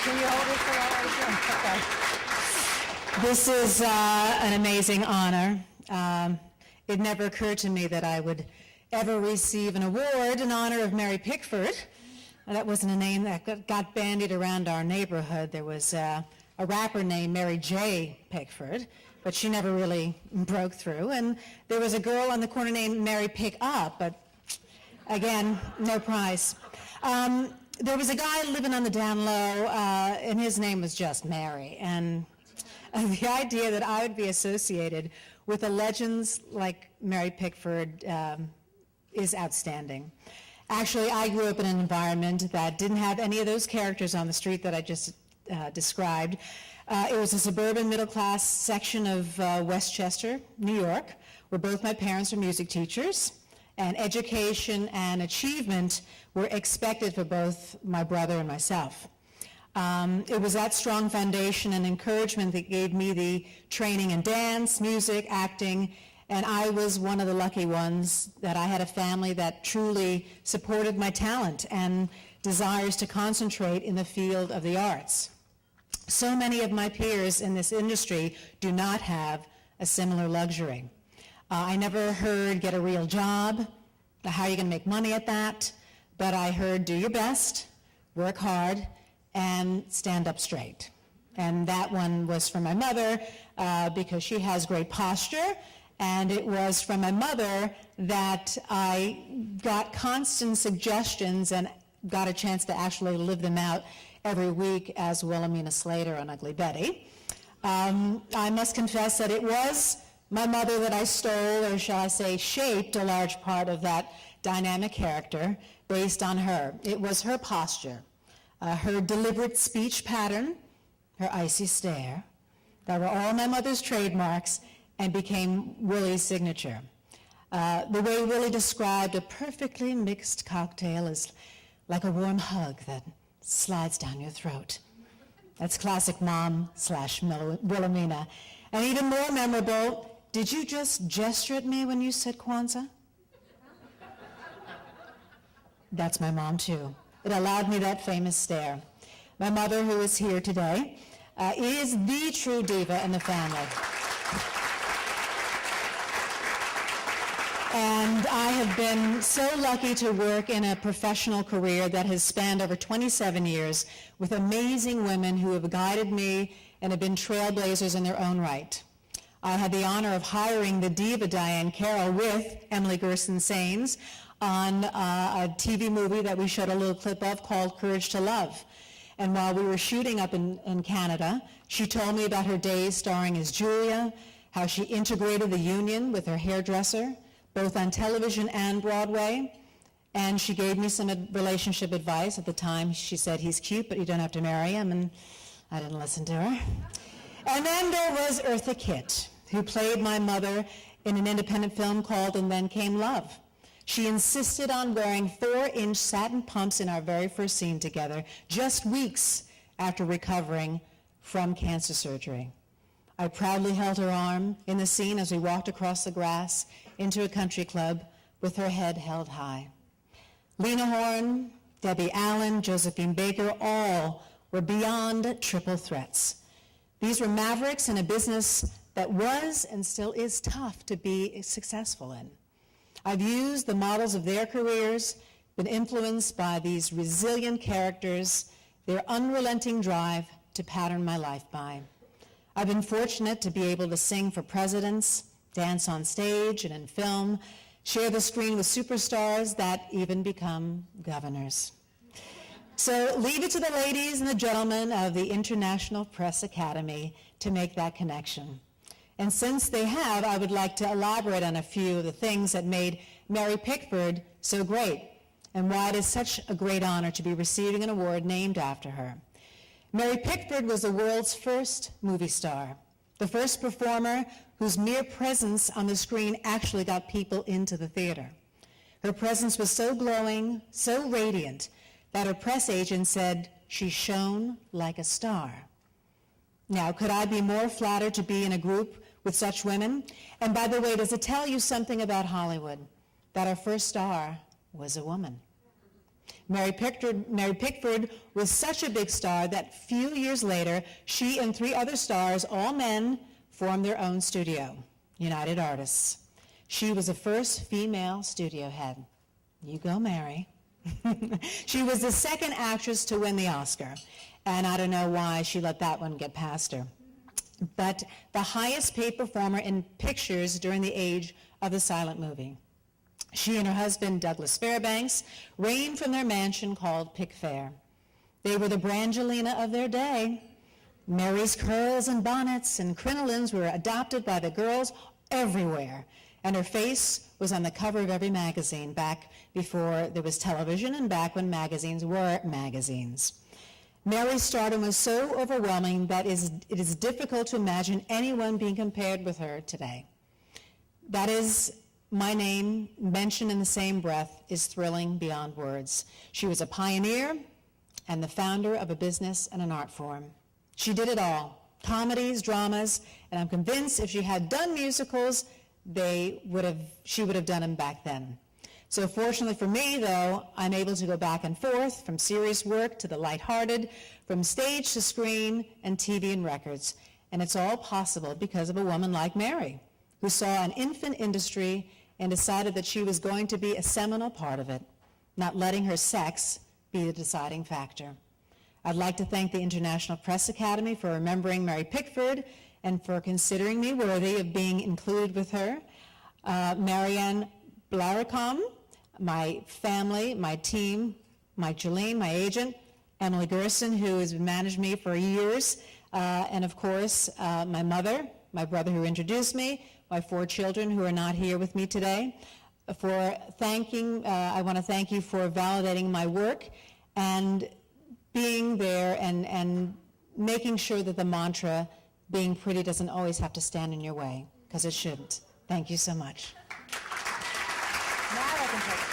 Can you hold it for that? Okay. This is an amazing honor. It never occurred to me that I would ever receive an award in honor of Mary Pickford. That wasn't a name that got bandied around our neighborhood. There was a rapper named Mary J. Pickford, but she never really broke through. And there was a girl on the corner named Mary Pick Up, but again, no prize. There was a guy living on the down low, and his name was just Mary. And the idea that I would be associated with a legends like Mary Pickford is outstanding. Actually, I grew up in an environment that didn't have any of those characters on the street that I just described. It was a suburban middle-class section of Westchester, New York, where both my parents were music teachers, and education and achievement were expected for both my brother and myself. It was that strong foundation and encouragement that gave me the training in dance, music, acting, and I was one of the lucky ones that I had a family that truly supported my talent and desires to concentrate in the field of the arts. So many of my peers in this industry do not have a similar luxury. I never heard get a real job, how are you going to make money at that, but I heard do your best, work hard, and stand up straight. And that one was from my mother because she has great posture, and it was from my mother that I got constant suggestions and got a chance to actually live them out every week as Wilhelmina Slater on Ugly Betty. I must confess that it was my mother that I stole, or shall I say, shaped a large part of that dynamic character based on her. It was her posture, her deliberate speech pattern, her icy stare, that were all my mother's trademarks and became Willie's signature. The way Willie described a perfectly mixed cocktail is like a warm hug that slides down your throat. That's classic mom/Wilhelmina. And even more memorable, did you just gesture at me when you said Kwanzaa? That's my mom too. It allowed me that famous stare. My mother, who is here today, is the true diva in the family. And I have been so lucky to work in a professional career that has spanned over 27 years with amazing women who have guided me and have been trailblazers in their own right. I had the honor of hiring the diva Diane Carroll with Emily Gerson Sains on a TV movie that we showed a little clip of called Courage to Love. And while we were shooting up in Canada, she told me about her days starring as Julia, how she integrated the union with her hairdresser, both on television and Broadway, and she gave me some relationship advice. At the time, she said, he's cute, but you don't have to marry him, and I didn't listen to her. And then there was Eartha Kitt, who played my mother in an independent film called And Then Came Love. She insisted on wearing 4-inch satin pumps in our very first scene together, just weeks after recovering from cancer surgery. I proudly held her arm in the scene as we walked across the grass into a country club with her head held high. Lena Horne, Debbie Allen, Josephine Baker, all were beyond triple threats. These were mavericks in a business that was and still is tough to be successful in. I've used the models of their careers, been influenced by these resilient characters, their unrelenting drive to pattern my life by. I've been fortunate to be able to sing for presidents, dance on stage and in film, share the screen with superstars that even become governors. So leave it to the ladies and the gentlemen of the International Press Academy to make that connection. And since they have, I would like to elaborate on a few of the things that made Mary Pickford so great and why it is such a great honor to be receiving an award named after her. Mary Pickford was the world's first movie star, the first performer whose mere presence on the screen actually got people into the theater. Her presence was so glowing, so radiant, that her press agent said she shone like a star. Now, could I be more flattered to be in a group with such women? And by the way, does it tell you something about Hollywood, that our first star was a woman? Mary Pickford was such a big star that few years later, she and 3 other stars, all men, formed their own studio, United Artists. She was the first female studio head. You go, Mary. She was the second actress to win the Oscar, and I don't know why she let that one get past her. But the highest paid performer in pictures during the age of the silent movie. She and her husband, Douglas Fairbanks, reigned from their mansion called Pickfair. They were the Brangelina of their day. Mary's curls and bonnets and crinolines were adopted by the girls everywhere, and her face was on the cover of every magazine back before there was television and back when magazines were magazines. Mary's stardom was so overwhelming that it is difficult to imagine anyone being compared with her today. That is, my name, mentioned in the same breath, is thrilling beyond words. She was a pioneer and the founder of a business and an art form. She did it all, comedies, dramas, and I'm convinced if she had done musicals, she would have done them back then. So fortunately for me, though, I'm able to go back and forth from serious work to the lighthearted, from stage to screen and TV and records. And it's all possible because of a woman like Mary, who saw an infant industry and decided that she was going to be a seminal part of it, not letting her sex be the deciding factor. I'd like to thank the International Press Academy for remembering Mary Pickford and for considering me worthy of being included with her. Marianne Blaricom, my family, my team, Mike Jolene, my agent, Emily Gerson, who has managed me for years, and of course, my mother, my brother who introduced me, my 4 children who are not here with me today. I want to thank you for validating my work and being there and making sure that the mantra, being pretty doesn't always have to stand in your way, because it shouldn't. Thank you so much. Now I can take